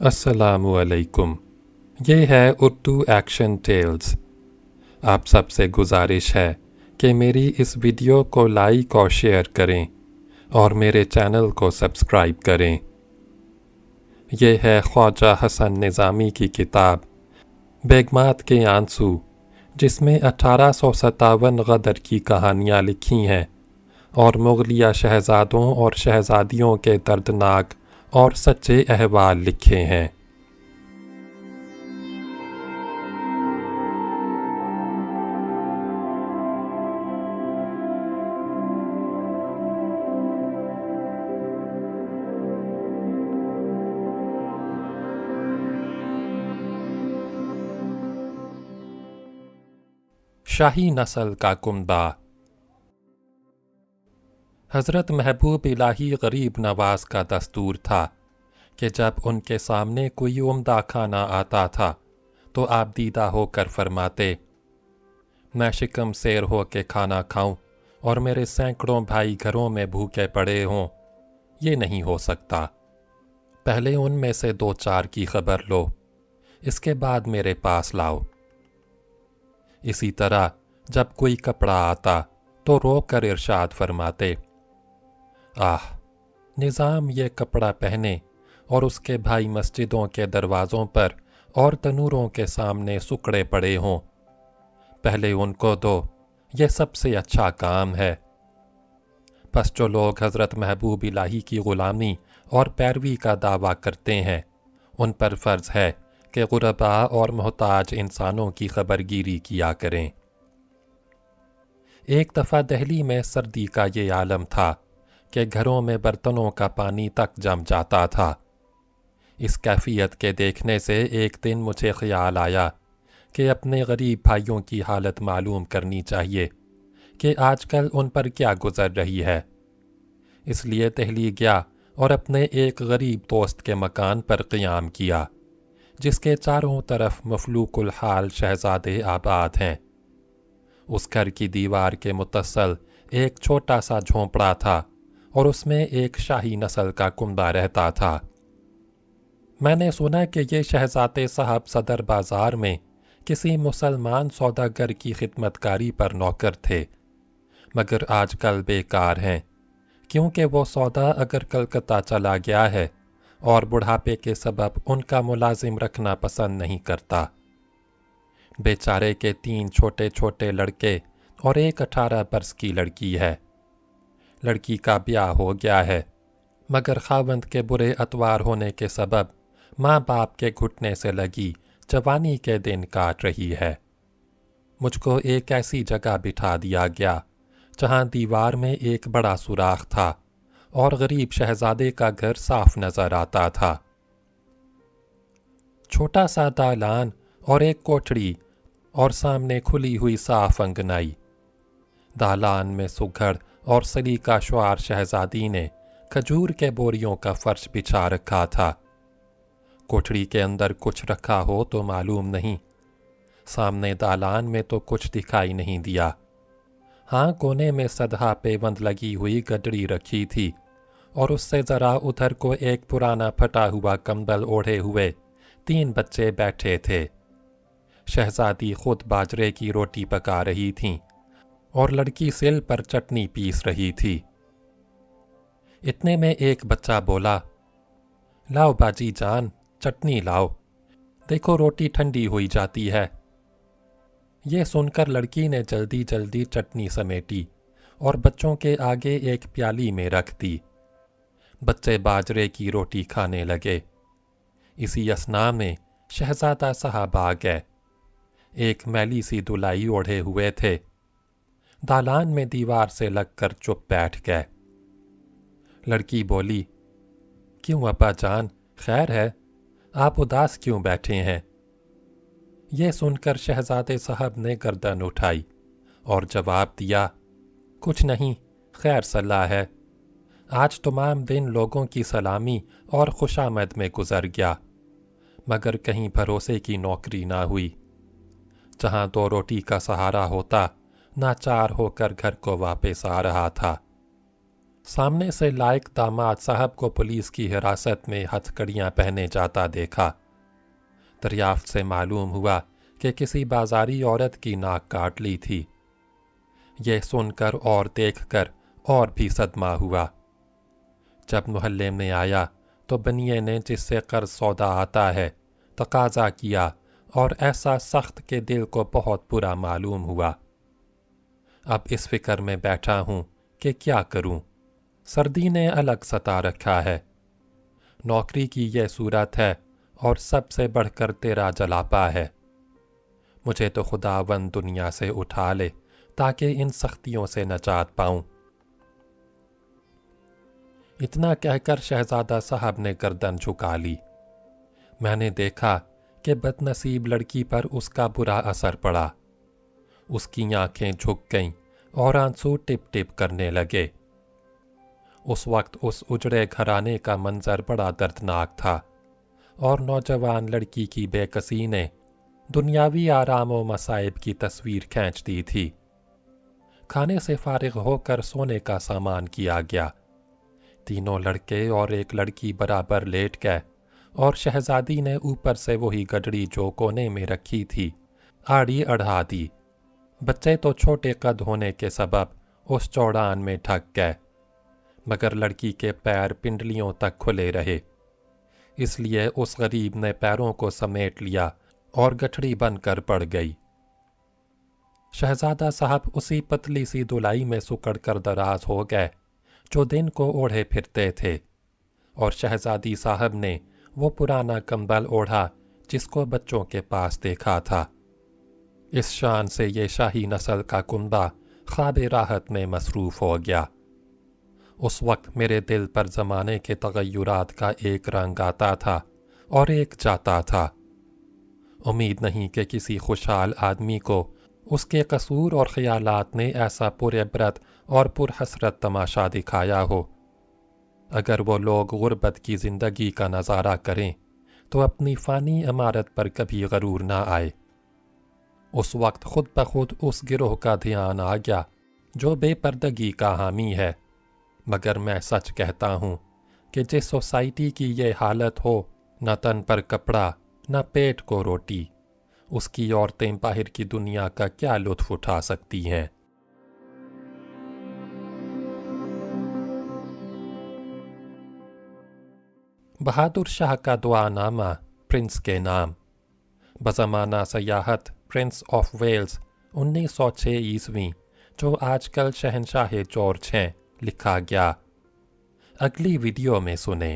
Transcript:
अस्सलामु अलैकुम। ये है उर्दू एक्शन टेल्स। आप सबसे गुजारिश है कि मेरी इस वीडियो को लाइक और शेयर करें और मेरे चैनल को सब्सक्राइब करें। ये है ख्वाजा हसन निज़ामी की किताब बेगमात के आंसू, जिसमें 1857 गदर की कहानियाँ लिखी हैं और मुग़लिया शहज़ादों और शहज़ादियों के दर्दनाक और सच्चे अहवाल लिखे हैं। शाही नस्ल का कुम्दा। हज़रत महबूब इलाही गरीब नवाज का दस्तूर था कि जब उनके सामने कोई उम्दा खाना आता था तो आप दीदा होकर फरमाते, मैं शिकम सेर हो के खाना खाऊं और मेरे सैकड़ों भाई घरों में भूखे पड़े हों, ये नहीं हो सकता। पहले उनमें से 2-4 की खबर लो, इसके बाद मेरे पास लाओ। इसी तरह जब कोई कपड़ा आता तो रोक कर इरशाद फरमाते, आह, निज़ाम ये कपड़ा पहने और उसके भाई मस्जिदों के दरवाज़ों पर और तनूरों के सामने सुकड़े पड़े हों, पहले उनको दो, ये सबसे अच्छा काम है। बस जो लोग हज़रत महबूब इलाही की ग़ुलामी और पैरवी का दावा करते हैं, उन पर फ़र्ज़ है कि गुरबा और मोहताज इंसानों की खबरगीरी किया करें। एक दफ़ा दहली में सर्दी का ये आलम था कि घरों में बर्तनों का पानी तक जम जाता था। इस कैफियत के देखने से एक दिन मुझे ख़्याल आया कि अपने गरीब भाइयों की हालत मालूम करनी चाहिए कि आजकल उन पर क्या गुज़र रही है। इसलिए दहली गया और अपने एक गरीब दोस्त के मकान पर क़याम किया, जिसके चारों तरफ मफलूकुल हाल शहज़ादे आबाद हैं। उस घर की दीवार के मुतस्सल एक छोटा सा झोंपड़ा था और उसमें एक शाही नस्ल का कुम्दा रहता था। मैंने सुना कि ये शहज़ादे साहब सदर बाज़ार में किसी मुसलमान सौदागर की खिदमतकारी पर नौकर थे, मगर आजकल बेकार हैं, क्योंकि वो सौदा अगर कलकत्ता चला गया है और बुढ़ापे के सबब उनका मुलाजिम रखना पसंद नहीं करता। बेचारे के 3 छोटे छोटे लड़के और एक 18 बरस की लड़की है। लड़की का ब्याह हो गया है, मगर खावंद के बुरे अतवार होने के सबब माँ बाप के घुटने से लगी जवानी के दिन काट रही है। मुझको एक ऐसी जगह बिठा दिया गया जहाँ दीवार में एक बड़ा सुराख था और गरीब शहजादे का घर साफ नज़र आता था। छोटा सा दालान और एक कोठड़ी और सामने खुली हुई साफ अंगनाई। दालान में सुघड़ और सलीका शुआर शहजादी ने खजूर के बोरियों का फर्श बिछा रखा था। कोठड़ी के अंदर कुछ रखा हो तो मालूम नहीं, सामने दालान में तो कुछ दिखाई नहीं दिया। हाँ, कोने में सदहा पेवंद लगी हुई गडड़ी रखी थी और उससे ज़रा उधर को एक पुराना फटा हुआ कंबल ओढ़े हुए 3 बच्चे बैठे थे। शहजादी खुद बाजरे की रोटी पका रही थीं और लड़की सिल पर चटनी पीस रही थी। इतने में एक बच्चा बोला, लाओ बाजी जान, चटनी लाओ, देखो रोटी ठंडी हुई जाती है। ये सुनकर लड़की ने जल्दी जल्दी चटनी समेटी और बच्चों के आगे एक प्याली में रख दी। बच्चे बाजरे की रोटी खाने लगे। इसी असना में शहजादा साहब आ गए। एक मैली सी दुलाई ओढ़े हुए थे। दालान में दीवार से लगकर चुप बैठ गए। लड़की बोली, क्यों अब्बा जान, खैर है, आप उदास क्यों बैठे हैं? ये सुनकर शहजादे साहब ने गर्दन उठाई और जवाब दिया, कुछ नहीं, खैर सलाह है। आज तमाम दिन लोगों की सलामी और खुशामद में गुजर गया, मगर कहीं भरोसे की नौकरी ना हुई। जहाँ 2 रोटी का सहारा होता, नाचार होकर घर को वापस आ रहा था। सामने से लायक दामाद साहब को पुलिस की हिरासत में हथकड़ियाँ पहने जाता देखा। दरियाफ्त से मालूम हुआ कि किसी बाजारी औरत की नाक काट ली थी। यह सुनकर और देखकर और भी सदमा हुआ। जब मोहल्ले में आया तो बनिए ने जिससे कर्ज सौदा आता है तकाजा किया और ऐसा सख्त कि दिल को बहुत बुरा मालूम हुआ। अब इस फिक्र में बैठा हूँ कि क्या करूँ। सर्दी ने अलग सता रखा है। नौकरी की यह सूरत है और सबसे बढ़कर तेरा जलापा है। मुझे तो खुदावंद दुनिया से उठा ले ताकि इन सख्तियों से नजात पाऊँ। इतना कहकर शहजादा साहब ने गर्दन झुका ली। मैंने देखा कि बदनसीब लड़की पर उसका बुरा असर पड़ा। उसकी आंखें झुक गईं और आंसू टिप टिप करने लगे। उस वक्त उस उजड़े घराने का मंजर बड़ा दर्दनाक था और नौजवान लड़की की बेकसी ने दुनियावी आराम व मसाइब की तस्वीर खींच दी थी। खाने से फारिग होकर सोने का सामान किया गया। तीनों लड़के और एक लड़की बराबर लेट गए और शहजादी ने ऊपर से वही गडड़ी जो कोने में रखी थी आड़ी अढ़ा दी। बच्चे तो छोटे कद होने के सबब उस चौड़ान में ढक गए, मगर लड़की के पैर पिंडलियों तक खुले रहे। इसलिए उस गरीब ने पैरों को समेट लिया और गठड़ी बनकर पड़ गई। शहजादा साहब उसी पतली सी दुलाई में सुकड़ कर दराज हो गए जो दिन को ओढ़े फिरते थे, और शहजादी साहब ने वो पुराना कंबल ओढ़ा जिसको बच्चों के पास देखा था। इस शान से ये शाही नस्ल का कुंबा ख्वाब राहत में मसरूफ़ हो गया। उस वक्त मेरे दिल पर ज़माने के तग़य्युरात का एक रंग आता था और एक जाता था। उम्मीद नहीं कि किसी खुशहाल आदमी को उसके कसूर और ख़यालात ने ऐसा पुरइबरत और पुरहसरत तमाशा दिखाया हो। अगर वो लोग गुर्बत की ज़िंदगी का नज़ारा करें तो अपनी फ़ानी इमारत पर कभी गरूर ना आए। उस वक्त खुद ब खुद उस गिरोह का ध्यान आ गया जो बेपर्दगी का हामी है। मगर मैं सच कहता हूँ कि जिस सोसाइटी की ये हालत हो, न तन पर कपड़ा न पेट को रोटी, उसकी औरतें बाहर की दुनिया का क्या लुत्फ़ उठा सकती हैं। बहादुर शाह का दुआनामा प्रिंस के नाम। बज़माना सयाहत प्रिंस ऑफ वेल्स 1906 ईस्वी, जो आजकल शहनशाह जॉर्ज हैं, लिखा गया। अगली वीडियो में सुने।